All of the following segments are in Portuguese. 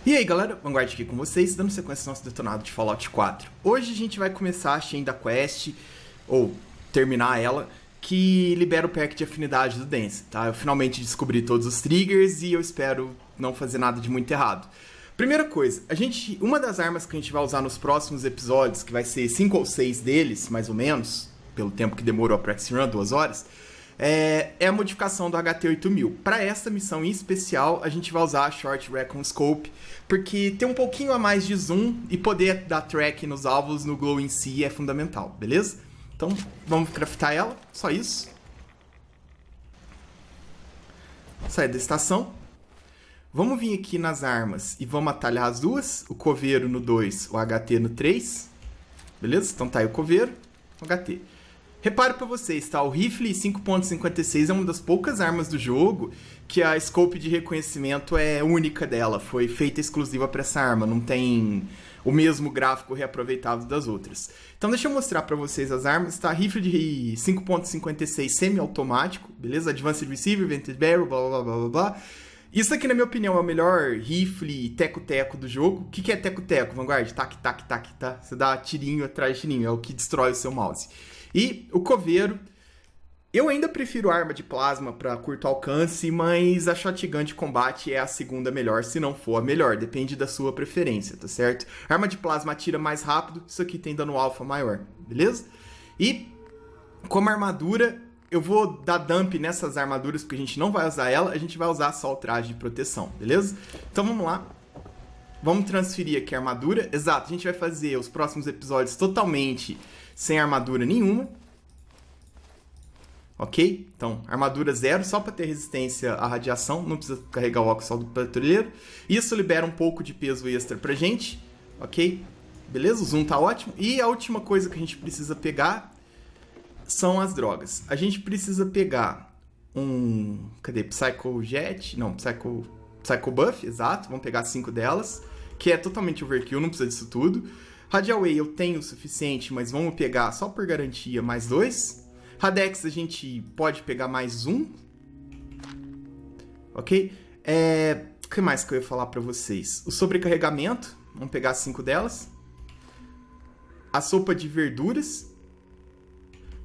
E aí galera, Vanguard aqui com vocês, dando sequência ao nosso Detonado de Fallout 4. Hoje a gente vai começar a chain da quest, ou terminar ela, que libera o pack de afinidade do Dance, tá? Eu finalmente descobri todos os triggers e eu espero não fazer nada de muito errado. Primeira coisa, uma das armas que a gente vai usar nos próximos episódios, que vai ser 5 ou 6 deles, mais ou menos, pelo tempo que demorou a Practice Run, 2 horas, é a modificação do HT8000. Para essa missão em especial, a gente vai usar a Short Recon Scope, porque ter um pouquinho a mais de zoom e poder dar track nos alvos no glow em si é fundamental, beleza? Então, vamos craftar ela, só isso. Sair da estação. Vamos vir aqui nas armas e vamos atalhar as duas, o coveiro no 2, o HT no 3, beleza? Então tá aí o coveiro, o HT. Repare pra vocês, tá? O rifle 5.56 é uma das poucas armas do jogo que a scope de reconhecimento é única dela. Foi feita exclusiva pra essa arma, não tem o mesmo gráfico reaproveitado das outras. Então deixa eu mostrar pra vocês as armas, tá? Rifle de 5.56 semi-automático, beleza? Advanced Receiver, Vented Barrel, blá blá blá blá blá. Isso aqui, na minha opinião, é o melhor rifle teco-teco do jogo. O que é teco-teco, Vanguard? Tac, tac, tac, tá? Você dá tirinho atrás de tirinho, é o que destrói o seu mouse. E o coveiro, eu ainda prefiro arma de plasma para curto alcance, mas a shotgun de combate é a segunda melhor, se não for a melhor, depende da sua preferência, tá certo? Arma de plasma atira mais rápido, isso aqui tem dano alfa maior, beleza? E como armadura, eu vou dar dump nessas armaduras, porque a gente não vai usar ela, a gente vai usar só o traje de proteção, beleza? Então vamos lá. Vamos transferir aqui a armadura. Exato, a gente vai fazer os próximos episódios totalmente sem armadura nenhuma. Ok? Então, armadura 0, só para ter resistência à radiação. Não precisa carregar o óxido do patrulheiro. Isso libera um pouco de peso extra pra gente. Ok? Beleza? O zoom tá ótimo. E a última coisa que a gente precisa pegar são as drogas. A gente precisa pegar um... Cadê? Psycho Jet? Não, Psycho Buff, exato. Vamos pegar 5 delas, que é totalmente overkill, não precisa disso tudo. Radial Way eu tenho o suficiente, mas vamos pegar só por garantia mais 2. Radex a gente pode pegar mais 1. Ok? O que mais que eu ia falar pra vocês? O sobrecarregamento, vamos pegar 5 delas. A sopa de verduras,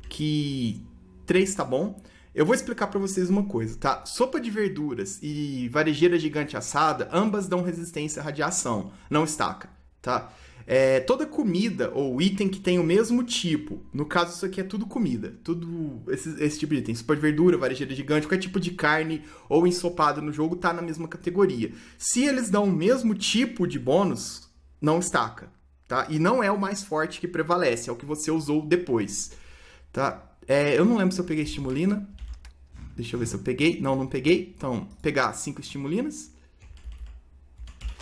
que 3 tá bom. Eu vou explicar pra vocês uma coisa, tá? Sopa de verduras e varejeira gigante assada, ambas dão resistência à radiação, não estaca, tá? Toda comida ou item que tem o mesmo tipo, no caso isso aqui é tudo comida, tudo esse tipo de item, sopa de verdura, varejeira gigante, qualquer tipo de carne ou ensopado no jogo tá na mesma categoria. Se eles dão o mesmo tipo de bônus, não estaca, tá? E não é o mais forte que prevalece, é o que você usou depois, tá? Eu não lembro se eu peguei estimulina. Deixa eu ver se eu peguei. Não, não peguei. Então, pegar 5 estimulinas.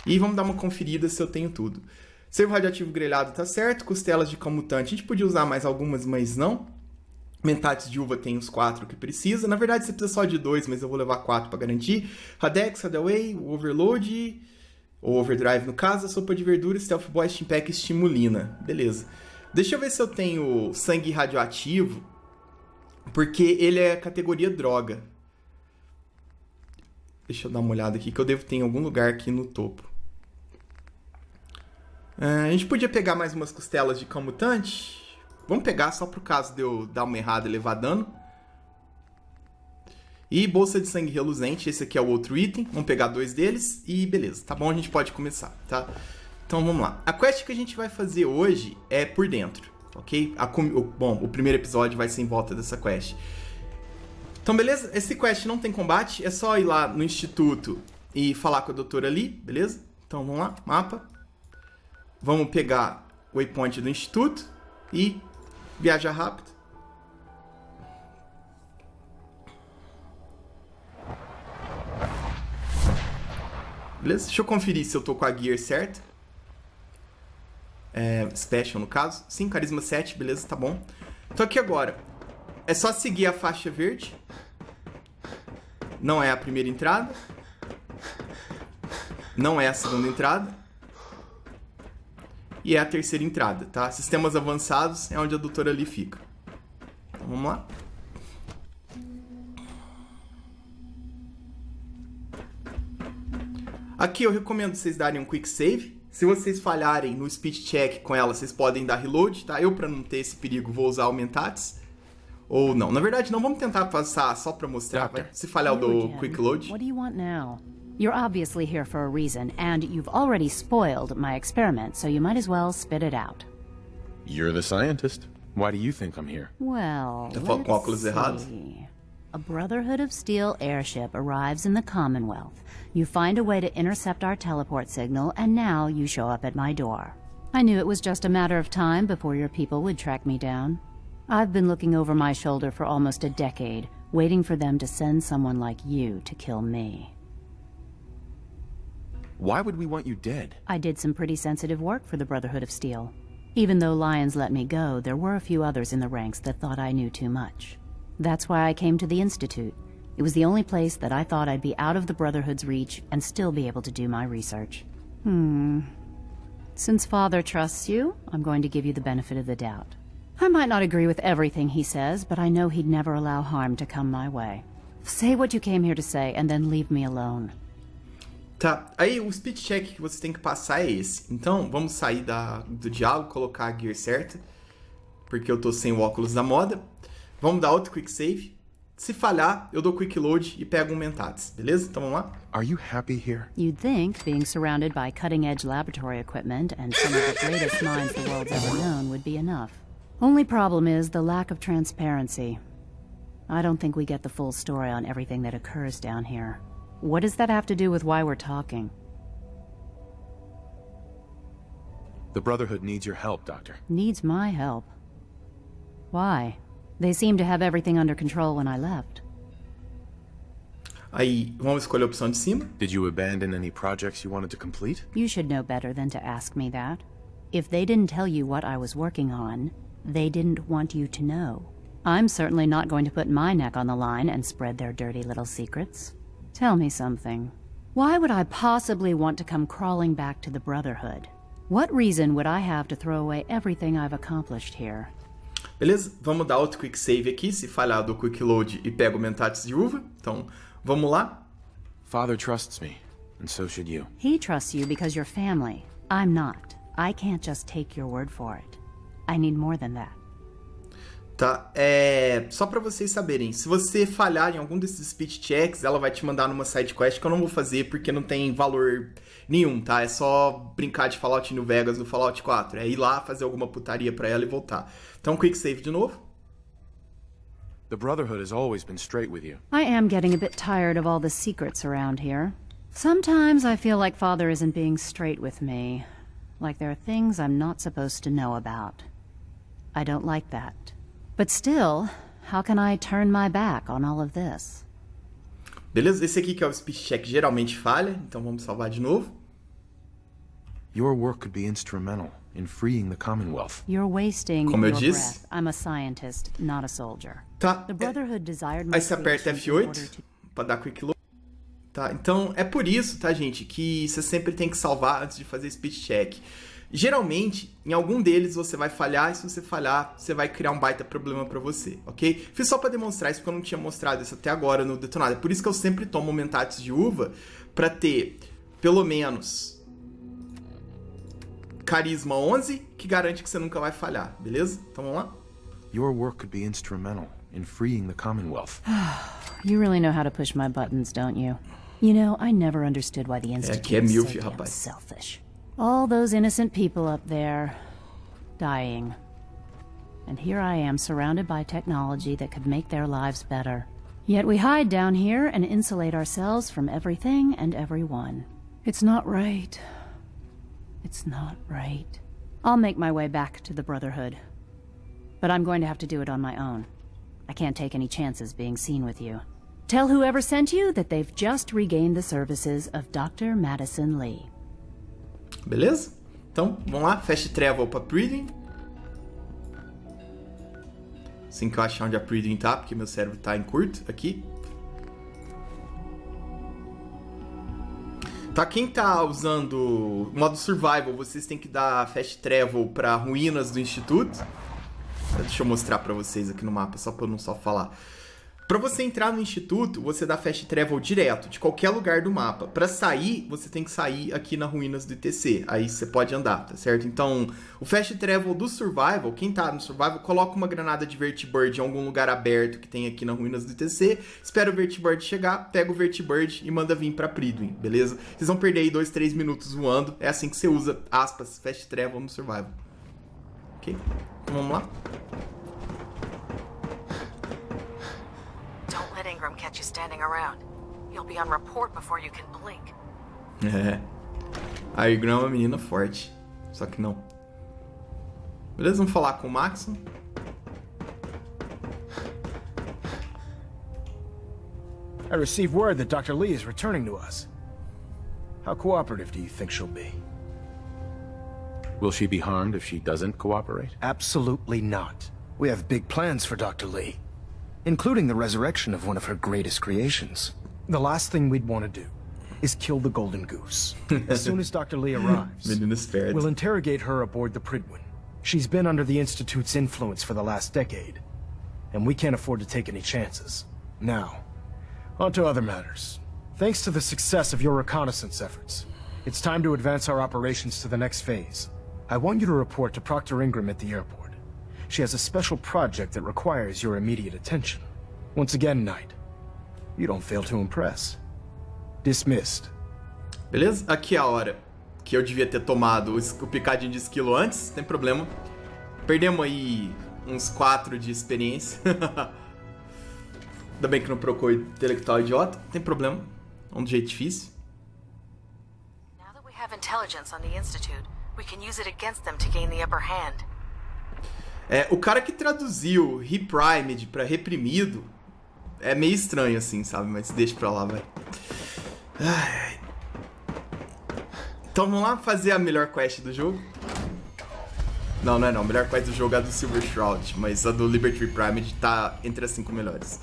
E vamos dar uma conferida se eu tenho tudo. Cervo radioativo grelhado tá certo. Costelas de cão mutante. A gente podia usar mais algumas, mas não. Mentates de uva tem os 4 que precisa. Na verdade, você precisa só de 2, mas eu vou levar 4 para garantir. Radex, Radaway, Overload, ou Overdrive no caso. A sopa de verdura, Stealth Boy, Steampack e estimulina. Beleza. Deixa eu ver se eu tenho sangue radioativo, porque ele é categoria droga. Deixa eu dar uma olhada aqui, que eu devo ter em algum lugar aqui no topo. A gente podia pegar mais umas costelas de cão mutante. Vamos pegar só pro caso de eu dar uma errada e levar dano. E bolsa de sangue reluzente, esse aqui é o outro item. Vamos pegar 2 deles e beleza, tá bom? A gente pode começar, tá? Então vamos lá. A quest que a gente vai fazer hoje é por dentro, ok? Bom, o primeiro episódio vai ser em volta dessa quest. Então beleza? Esse quest não tem combate, é só ir lá no instituto e falar com a doutora ali, beleza? Então vamos lá, mapa. Vamos pegar o waypoint do instituto e viajar rápido. Beleza? Deixa eu conferir se eu tô com a gear certa. Special no caso. Sim, carisma 7, beleza, tá bom. Então aqui agora, é só seguir a faixa verde. Não é a primeira entrada. Não é a segunda entrada. e é a terceira entrada, tá? Sistemas avançados é onde a doutora Lee fica. Então vamos lá. Aqui eu recomendo vocês darem um quick save. Se vocês falharem no speed check com ela, vocês podem dar reload, tá? Eu, para não ter esse perigo, vou usar o Mentats. Ou não. Na verdade, não, vamos tentar passar só para mostrar. Vai. Se falhar, eu dou quick load. What do you want now? You're obviously here for a reason, and you've already spoiled my experiment, so you might as well spit it out. You're the scientist. Why do you think I'm here? Well, Tá falando com óculos errados? see. A Brotherhood of Steel airship arrives in the Commonwealth. You find a way to intercept our teleport signal, and now you show up at my door. I knew it was just a matter of time before your people would track me down. I've been looking over my shoulder for almost a decade, waiting for them to send someone like you to kill me. Why would we want you dead? I did some pretty sensitive work for the Brotherhood of Steel. Even though Lyons let me go, there were a few others in the ranks that thought I knew too much. That's why I came to the Institute. It was the only place that I thought I'd be out of the Brotherhood's reach and still be able to do my research. Since Father trusts you, I'm going to give you the benefit of the doubt. I might not agree with everything he says, but I know he'd never allow harm to come my way. Say what you came here to say, and then leave me alone. Tá, aí o speed check que você tem que passar é esse. Então, vamos sair do diálogo, colocar a gear certa, porque eu tô sem o óculos da moda. Vamos dar outro quick save. Se falhar, eu dou quick load e pego um Mentats, beleza? Então vamos lá. Are you happy here? You'd think being surrounded by cutting-edge laboratory equipment and some of the greatest minds the world's ever known would be enough. Only problem is the lack of transparency. I don't think we get the full story on everything that occurs down here. What does that have to do with why we're talking? The Brotherhood needs your help, Doctor. Needs my help. Why? They seemed to have everything under control when I left. Aí, vamos escolher a opção de cima. Did you abandon any projects you wanted to complete? You should know better than to ask me that. If they didn't tell you what I was working on, they didn't want you to know. I'm certainly not going to put my neck on the line and spread their dirty little secrets. Tell me something. Why would I possibly want to come crawling back to the Brotherhood? What reason would I have to throw away everything I've accomplished here? Beleza? Vamos dar outro quick save aqui. Se falhar, do quick load e pego o Mentats de uva. Então, vamos lá. Father trusts me, and so should you. He trusts you because you're family. I'm not. I can't just take your word for it. I need more than that. Tá, só pra vocês saberem, se você falhar em algum desses speed checks, ela vai te mandar numa side quest que eu não vou fazer porque não tem valor nenhum, tá? É só brincar de Fallout New Vegas no Fallout 4. É ir lá, fazer alguma putaria pra ela e voltar. Então, quick save de novo. The Brotherhood has always been straight with you. I am getting a bit tired of all the secrets around here. Sometimes I feel like Father isn't being straight with me. Like there are things I'm not supposed to know about. I don't like that. But still, how can I turn my back on all of this? Beleza? Esse aqui que é o speed check geralmente falha, então vamos salvar de novo. Your work could be instrumental in freeing the Commonwealth. You're wasting Como eu your disse. breath. I'm a scientist, not a soldier. Tá. The Brotherhood desired my Aí você aperta creation in order F8 to... pra dar quick load. Tá, então é por isso, tá, gente, que você sempre tem que salvar antes de fazer speed check. Geralmente, em algum deles você vai falhar, e se você falhar, você vai criar um baita problema pra você, ok? Fiz só pra demonstrar isso, porque eu não tinha mostrado isso até agora no Detonado. É por isso que eu sempre tomo Mentats de uva, pra ter, pelo menos, carisma 11, que garante que você nunca vai falhar, beleza? Então vamos lá? Your work could be instrumental in freeing the Commonwealth. You really know how to push my buttons, don't you? You know, I never understood why the Institute aqui é is so milf, damn rapaz. selfish. All those innocent people up there, dying. And here I am surrounded by technology that could make their lives better. Yet we hide down here and insulate ourselves from everything and everyone. It's not right. It's not right. I'll make my way back to the Brotherhood. But I'm going to have to do it on my own. I can't take any chances being seen with you. Tell whoever sent you that they've just regained the services of Dr. Madison Lee. Beleza? Então, vamos lá. Fast travel pra Breeding. Assim que eu achar onde a Breeding tá, porque meu cérebro tá em curto aqui. Tá, quem tá usando o modo survival, vocês têm que dar fast travel pra ruínas do instituto. Deixa eu mostrar pra vocês aqui no mapa, só pra eu não só falar. Pra você entrar no instituto, você dá fast travel direto, de qualquer lugar do mapa. Pra sair, você tem que sair aqui na ruínas do ITC. Aí você pode andar, tá certo? Então, o fast travel do survival, quem tá no survival, coloca uma granada de Vertibird em algum lugar aberto que tem aqui na ruínas do ITC, espera o Vertibird chegar, pega o Vertibird e manda vir pra Pridwin, beleza? Vocês vão perder aí 2, 3 minutos voando. É assim que você usa, aspas, fast travel no survival. Ok? Então vamos lá. Ingram catch you standing around. You'll be on report before you can blink. É. A Ingram é uma menina forte. Só que não. Beleza, vamos falar com o Maxon. I received word that Dr. Lee is returning to us. How cooperative do you think she'll be? Will she be harmed if she doesn't cooperate? Absolutely not. We have big plans for Dr. Lee, including the resurrection of one of her greatest creations. The last thing we'd want to do is kill the Golden Goose. As soon as Dr. Lee arrives, we'll interrogate her aboard the Pridwin. She's been under the Institute's influence for the last decade, and we can't afford to take any chances. Now, on to other matters. Thanks to the success of your reconnaissance efforts, it's time to advance our operations to the next phase. I want you to report to Proctor Ingram at the airport. She has a special project that requires your immediate attention. Once again, Knight, you don't fail to impress. Dismissed. Beleza? Aqui é a hora que eu devia ter tomado o picadinho de esquilo antes, não tem problema. Perdemos aí uns 4 de experiência. Ainda bem que não procurou intelectual idiota, não tem problema. É um jeito difícil. Now that we have intelligence on the Institute, we can use it against them to gain the upper hand. É, o cara que traduziu Reprimed pra reprimido é meio estranho assim, sabe? Mas deixa pra lá, vai. Ai. Então vamos lá fazer a melhor quest do jogo. Não, não é não. A melhor quest do jogo é a do Silver Shroud, mas a do Liberty Reprimed tá entre as 5 melhores.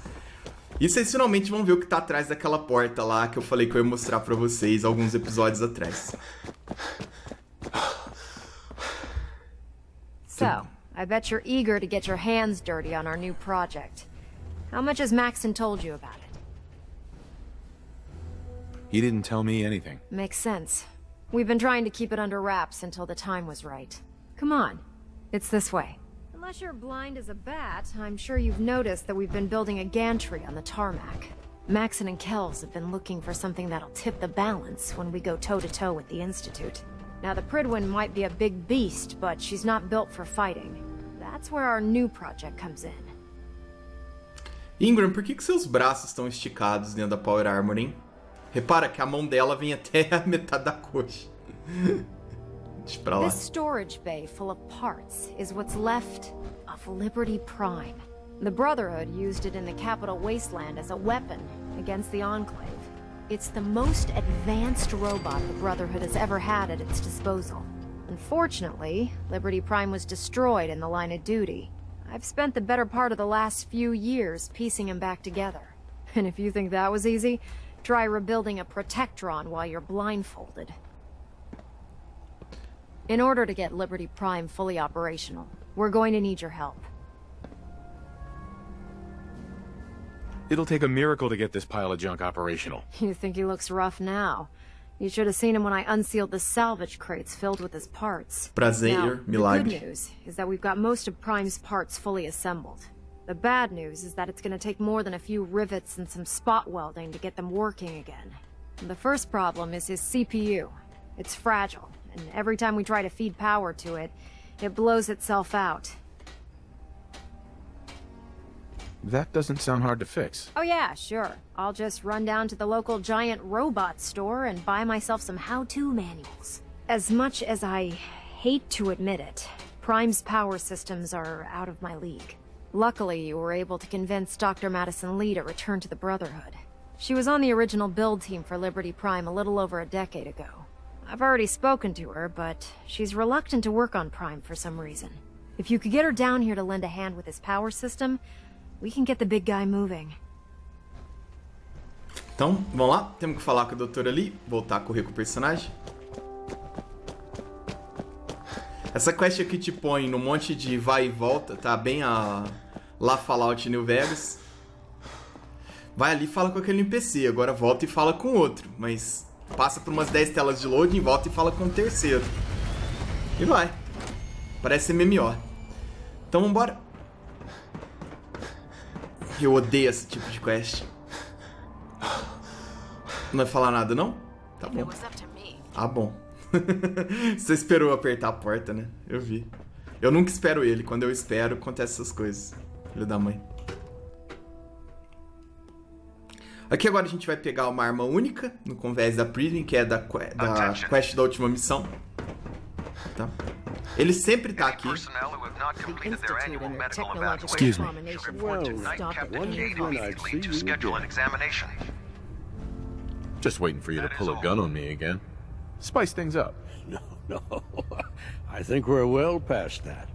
E vocês finalmente vão ver o que tá atrás daquela porta lá que eu falei que eu ia mostrar pra vocês alguns episódios atrás. So, I bet you're eager to get your hands dirty on our new project. How much has Maxon told you about it? He didn't tell me anything. Makes sense. We've been trying to keep it under wraps until the time was right. Come on. It's this way. Unless you're blind as a bat, I'm sure you've noticed that we've been building a gantry on the tarmac. Maxon and Kells have been looking for something that'll tip the balance when we go toe-to-toe with the Institute. Now, the Pridwin might be a big beast, but she's not built for fighting. That's where our new project comes in. Ingram, por que seus braços estão esticados dentro da Power Armor, hein? Repara que a mão dela vem até a metade da coxa. Deixa pra lá. This storage bay full of parts is what's left of Liberty Prime. The Brotherhood used it in the Capital Wasteland as a weapon against the Enclave. It's the most advanced robot the Brotherhood has ever had at its disposal. Unfortunately, Liberty Prime was destroyed in the line of duty. I've spent the better part of the last few years piecing him back together. And if you think that was easy, try rebuilding a Protectron while you're blindfolded. In order to get Liberty Prime fully operational, we're going to need your help. It'll take a miracle to get this pile of junk operational. You think he looks rough now? You should have seen him when I unsealed the salvage crates filled with his parts. Prazer, Now, milagre. the good news is that we've got most of Prime's parts fully assembled. The bad news is that it's going to take more than a few rivets and some spot welding to get them working again. The first problem is his CPU. It's fragile, and every time we try to feed power to it, it blows itself out. That doesn't sound hard to fix. Oh yeah, sure. I'll just run down to the local giant robot store and buy myself some how-to manuals. As much as I hate to admit it, Prime's power systems are out of my league. Luckily, you were able to convince Dr. Madison Lee to return to the Brotherhood. She was on the original build team for Liberty Prime a little over a decade ago. I've already spoken to her, but she's reluctant to work on Prime for some reason. If you could get her down here to lend a hand with his power system, we can get the big guy moving. Então, vamos lá. Temos que falar com a doutora ali. Voltar a correr com o personagem. Essa quest aqui te põe num monte de vai e volta, tá? Bem a lá Fallout New Vegas. Vai ali e fala com aquele NPC, agora volta e fala com outro. Mas passa por umas 10 telas de loading, volta e fala com o terceiro. E vai. Parece MMO. Então vambora. Eu odeio esse tipo de quest. Não vai falar nada, não? Tá bom. Ah, bom. Você esperou apertar a porta, né? Eu vi. Eu nunca espero ele. Quando eu espero, acontecem essas coisas. Filho da mãe. Aqui agora a gente vai pegar uma arma única, no convés da Prison, que é da quest da última missão. Tá? Ele sempre tá aqui. Excuse me. Just waiting for you to pull a gun on me again. Spice things up. No. I think we're well past that.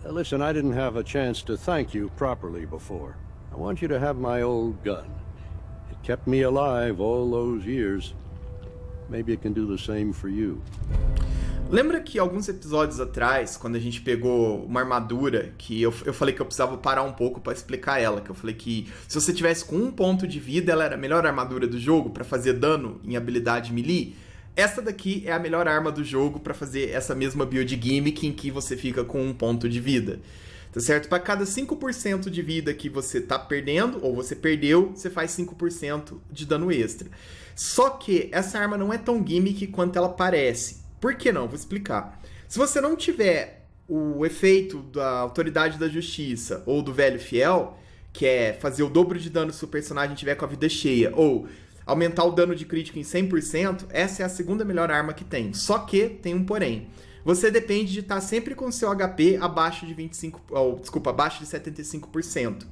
Listen, I didn't have a chance to thank you properly before. I want you to have my old gun. It kept me alive all those years. Maybe it can do the same for you. Lembra que alguns episódios atrás, quando a gente pegou uma armadura, que eu falei que eu precisava parar um pouco pra explicar ela, que eu falei que se você tivesse com 1 ponto de vida, ela era a melhor armadura do jogo pra fazer dano em habilidade melee. Essa daqui é a melhor arma do jogo pra fazer essa mesma build gimmick em que você fica com 1 ponto de vida. Tá certo? Para cada 5% de vida que você tá perdendo, ou você perdeu, você faz 5% de dano extra. Só que essa arma não é tão gimmick quanto ela parece. Por que não? Vou explicar. Se você não tiver o efeito da autoridade da justiça ou do velho fiel, que é fazer o dobro de dano se o personagem tiver com a vida cheia, ou aumentar o dano de crítico em 100%, essa é a segunda melhor arma que tem. Só que tem um porém. Você depende de estar sempre com seu HP abaixo de 75%.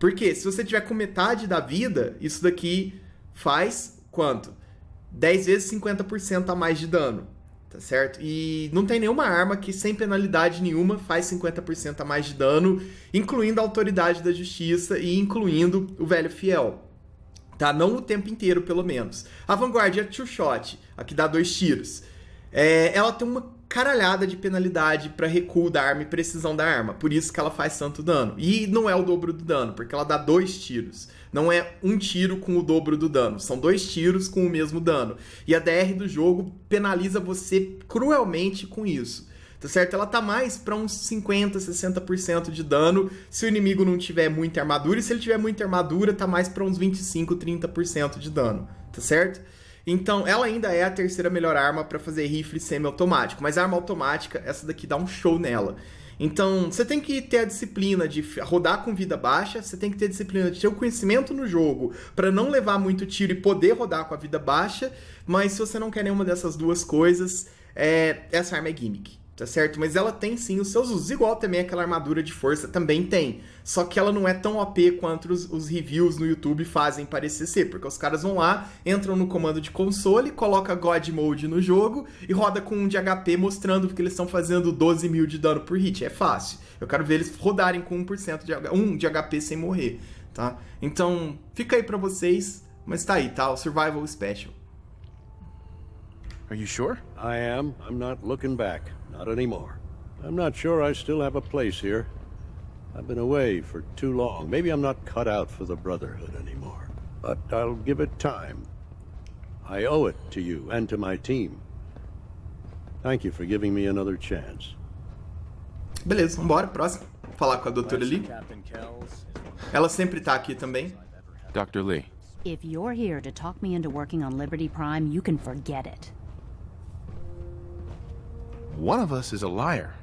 Porque se você tiver com metade da vida, isso daqui faz quanto? 10 vezes 50% a mais de dano. Tá certo? E não tem nenhuma arma que sem penalidade nenhuma faz 50% a mais de dano, incluindo a autoridade da justiça e incluindo o velho fiel. Tá? Não o tempo inteiro, pelo menos. A Vanguard é two shot, a que dá 2 tiros. Ela tem uma caralhada de penalidade para recuo da arma e precisão da arma. Por isso que ela faz tanto dano. E não é o dobro do dano, porque ela dá 2 tiros. Não é 1 tiro com o dobro do dano. São 2 tiros com o mesmo dano. E a DR do jogo penaliza você cruelmente com isso. Tá certo? Ela tá mais para uns 50, 60% de dano se o inimigo não tiver muita armadura. E se ele tiver muita armadura, tá mais para uns 25, 30% de dano. Tá certo? Então, ela ainda é a terceira melhor arma para fazer rifle semi-automático. Mas a arma automática, essa daqui dá um show nela. Então, você tem que ter a disciplina de rodar com vida baixa, você tem que ter a disciplina de ter o conhecimento no jogo para não levar muito tiro e poder rodar com a vida baixa, mas se você não quer nenhuma dessas duas coisas, essa arma é gimmick, tá certo? Mas ela tem sim os seus usos, igual também aquela armadura de força também tem, só que ela não é tão OP quanto os reviews no YouTube fazem parecer ser, porque os caras vão lá, entram no comando de console, coloca God Mode no jogo e roda com 1 de HP mostrando que eles estão fazendo 12 mil de dano por hit, é fácil. Eu quero ver eles rodarem com 1 de HP sem morrer, tá? Então, fica aí pra vocês, mas tá aí, tá? O Survival Special. Are you sure? I am. I'm not looking back. Not anymore. I'm not sure I still have a place here. I've been away for too long. Maybe I'm not cut out for the Brotherhood anymore. But I'll give it time. I owe it to you and to my team. Thank you for giving me another chance. Beleza, vambora, próximo. Falar com a doutora Lee. Ela sempre tá aqui também. Dr. Lee. If you're here to talk me into working on Liberty Prime, you can forget it. One of us is a liar,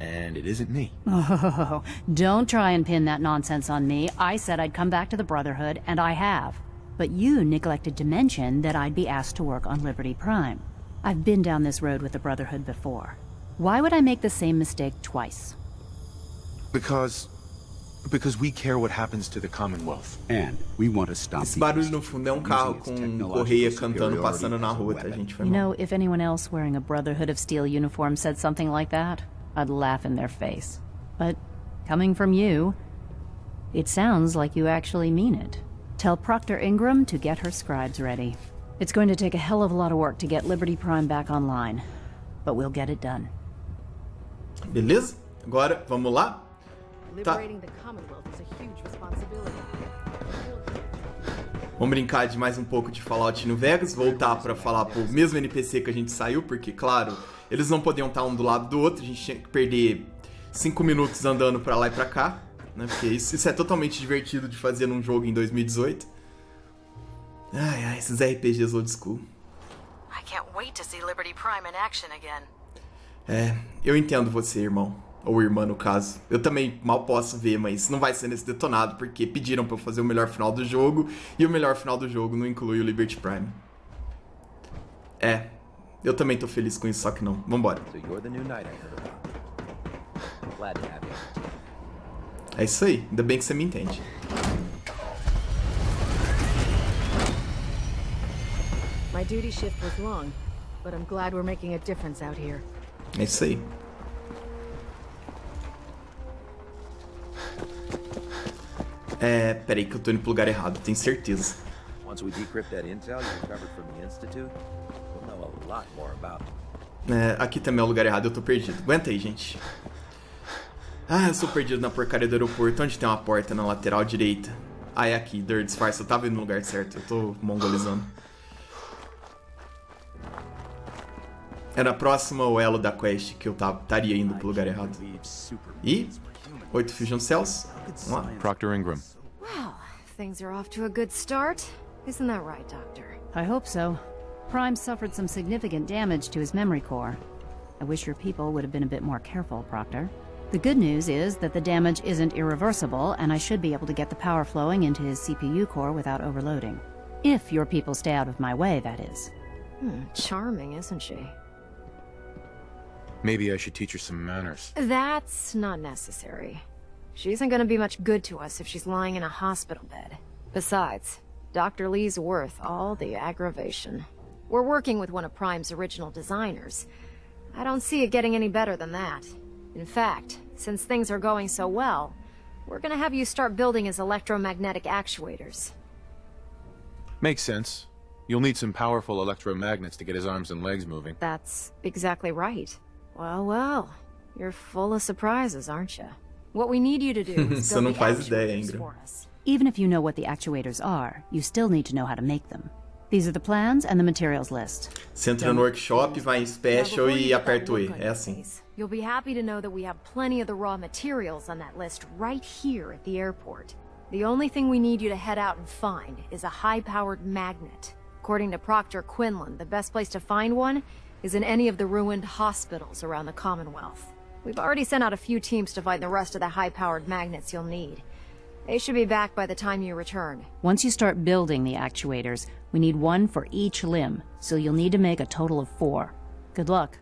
and it isn't me. Oh, don't try and pin that nonsense on me. I said I'd come back to the Brotherhood, and I have. But you neglected to mention that I'd be asked to work on Liberty Prime. I've been down this road with the Brotherhood before. Why would I make the same mistake twice? Because we care what happens to the Commonwealth. And we want to stop. Esse barulho no fundo é um carro com correia cantando passando na rua, tá, gente? Foi You mal. know, if anyone else wearing a Brotherhood of Steel uniform said something like that, I'd laugh in their face. But coming from you, it sounds like you actually mean it. Tell Proctor Ingram to get her scribes ready. It's going to take a hell of a lot of work to get Liberty Prime back online, but we'll get it done. Beleza? Agora, vamos lá? Liberating the Commonwealth is a huge responsibility. Vamos brincar de mais um pouco de Fallout New Vegas, voltar pra falar pro mesmo NPC que a gente saiu, porque, claro, eles não podiam estar um do lado do outro, a gente tinha que perder 5 minutos andando pra lá e pra cá, né? Porque isso é totalmente divertido de fazer num jogo em 2018. Ai, esses RPGs old school. I can't wait to see Liberty Prime in action again. É, eu entendo você, irmão. Ou irmã, no caso. Eu também mal posso ver, mas não vai ser nesse Detonado, porque pediram pra eu fazer o melhor final do jogo, e o melhor final do jogo não inclui o Liberty Prime. É, eu também tô feliz com isso, só que não. Vambora. É isso aí, ainda bem que você me entende. My duty shift was long, but I'm glad we're making a difference out here. É isso aí. Peraí que eu tô indo pro lugar errado, tenho certeza. Once we decrypt that intel you recovered from the Institute, we'll know a lot more about it. Aqui também é o lugar errado, eu tô perdido. Aguenta aí, gente. Ah, eu sou perdido na porcaria do aeroporto. Onde tem uma porta na lateral direita? Ah, é aqui, disfarça. Eu tava indo no lugar certo, eu tô mongolizando. Era a próxima o elo da quest que eu estaria indo pro lugar errado. E 8 Fusion Cells. Vamos lá. Proctor Ingram. Well, things are off to a good start. Isn't that right, Doctor? I hope so. Prime suffered some significant damage to his memory core. I wish your people would have been a bit more careful, Proctor. The good news is that the damage isn't irreversible, and I should be able to get the power flowing into his CPU core without overloading. If your people stay out of my way, that is. Charming, isn't she? Maybe I should teach her some manners. That's not necessary. She isn't gonna be much good to us if she's lying in a hospital bed. Besides, Dr. Lee's worth all the aggravation. We're working with one of Prime's original designers. I don't see it getting any better than that. In fact, since things are going so well, we're gonna have you start building his electromagnetic actuators. Makes sense. You'll need some powerful electromagnets to get his arms and legs moving. That's exactly right. Well, you're full of surprises, aren't you? What we need you to do is Você build não the faz ideia, actuators Ingram. for us. Even if you know what the actuators are, you still need to know how to make them. These are the plans and the materials list. Você entra no workshop, vai em Special e aperta o E. É assim. You'll be happy to know that we have plenty of the raw materials on that list right here at the airport. The only thing we need you to head out and find is a high-powered magnet. According to Proctor Quinlan, the best place to find one is in any of the ruined hospitals around the Commonwealth. We've already sent out a few teams to find the rest of the high-powered magnets you'll need. They should be back by the time you return. Once you start building the actuators, we need one for each limb, so you'll need to make a total of 4. Good luck.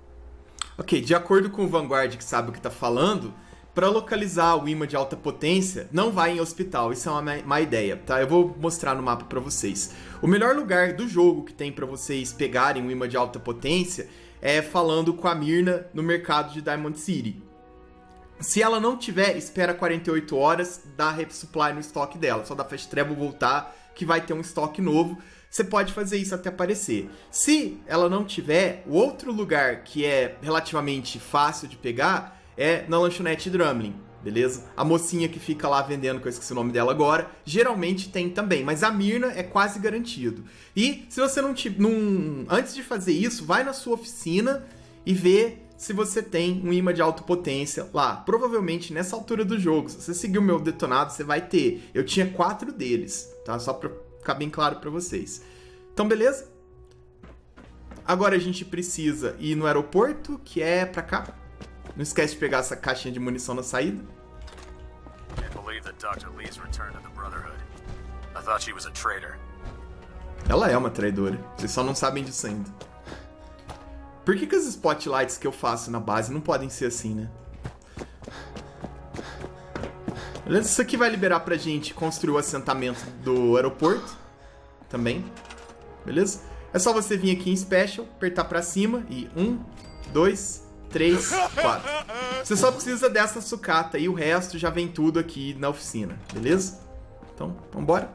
Ok, de acordo com o Vanguard, que sabe o que tá falando, para localizar o imã de alta potência, não vai em hospital. Isso é uma má ideia, tá? Eu vou mostrar no mapa para vocês. O melhor lugar do jogo que tem para vocês pegarem o imã de alta potência é falando com a Myrna no mercado de Diamond City. Se ela não tiver, espera 48 horas, dá resupply no estoque dela. Só dá Fast Travel voltar, que vai ter um estoque novo. Você pode fazer isso até aparecer. Se ela não tiver, o outro lugar que é relativamente fácil de pegar é na lanchonete Drumlin, beleza? A mocinha que fica lá vendendo, que eu esqueci o nome dela agora, geralmente tem também, mas a Myrna é quase garantido. E se você não antes de fazer isso, vai na sua oficina e vê se você tem um imã de alta potência lá. Provavelmente nessa altura do jogo, se você seguir o meu Detonado, você vai ter. Eu tinha 4 deles, tá? Só pra ficar bem claro pra vocês. Então, beleza? Agora a gente precisa ir no aeroporto, que é pra cá. Não esquece de pegar essa caixinha de munição na saída. Can't believe that Dr. Lee's returned to the Brotherhood. I thought she was a traitor. Ela é uma traidora. Vocês só não sabem disso ainda. Por que as spotlights que eu faço na base não podem ser assim, né? Beleza? Isso aqui vai liberar pra gente construir o assentamento do aeroporto. Também. Beleza? É só você vir aqui em Special, apertar pra cima e 1, 2, 3, 4. Você só precisa dessa sucata e o resto já vem tudo aqui na oficina. Beleza? Então, vambora.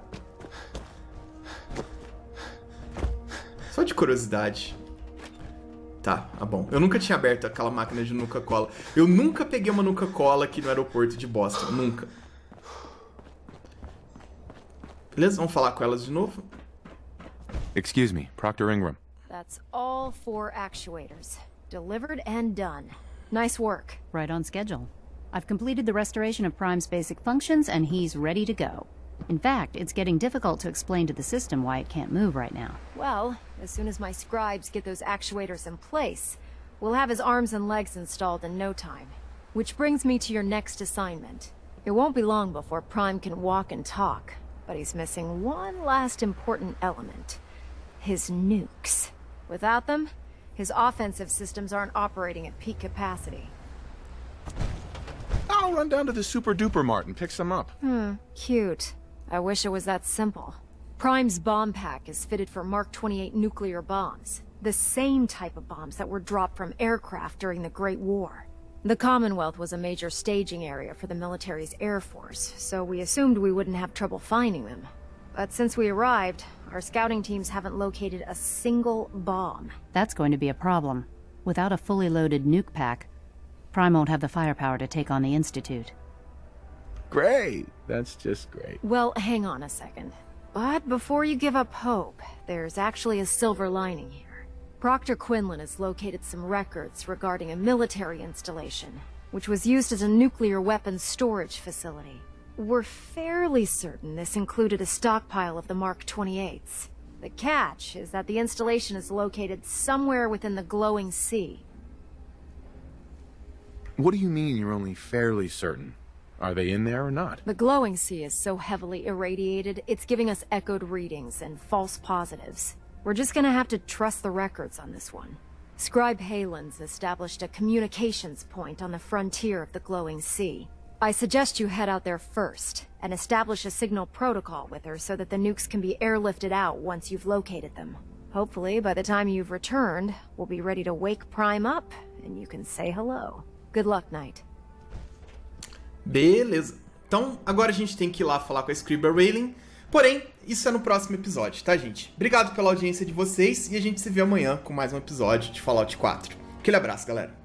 Só de curiosidade. Tá bom. Eu nunca tinha aberto aquela máquina de Nuka-Cola. Eu nunca peguei uma Nuka-Cola aqui no aeroporto de Boston. Nunca. Beleza? Vamos falar com elas de novo? Excuse me, Proctor Ingram. That's all 4 actuators. Delivered and done. Nice work. Right on schedule. I've completed the restoration of Prime's basic functions, and he's ready to go. In fact, it's getting difficult to explain to the system why it can't move right now. Well, as soon as my scribes get those actuators in place, we'll have his arms and legs installed in no time. Which brings me to your next assignment. It won't be long before Prime can walk and talk, but he's missing one last important element. His nukes. Without them, his offensive systems aren't operating at peak capacity. I'll run down to the Super Duper Mart and pick some up. Cute. I wish it was that simple. Prime's bomb pack is fitted for Mark 28 nuclear bombs. The same type of bombs that were dropped from aircraft during the Great War. The Commonwealth was a major staging area for the military's air force, so we assumed we wouldn't have trouble finding them. But since we arrived, our scouting teams haven't located a single bomb. That's going to be a problem. Without a fully loaded nuke pack, Prime won't have the firepower to take on the Institute. Great. That's just great. Well, hang on a second. But before you give up hope, there's actually a silver lining here. Proctor Quinlan has located some records regarding a military installation, which was used as a nuclear weapons storage facility. We're fairly certain this included a stockpile of the Mark 28s. The catch is that the installation is located somewhere within the glowing sea. What do you mean you're only fairly certain? Are they in there or not? The glowing sea is so heavily irradiated, it's giving us echoed readings and false positives. We're just gonna have to trust the records on this one. Scribe Halen's established a communications point on the frontier of the glowing sea. I suggest you head out there first, and establish a signal protocol with her so that the nukes can be airlifted out once you've located them. Hopefully, by the time you've returned, we'll be ready to wake Prime up, and you can say hello. Good luck, Knight. Beleza. Então, agora a gente tem que ir lá falar com a Scriber Raylan. Porém, isso é no próximo episódio, tá, gente? Obrigado pela audiência de vocês e a gente se vê amanhã com mais um episódio de Fallout 4. Aquele abraço, galera.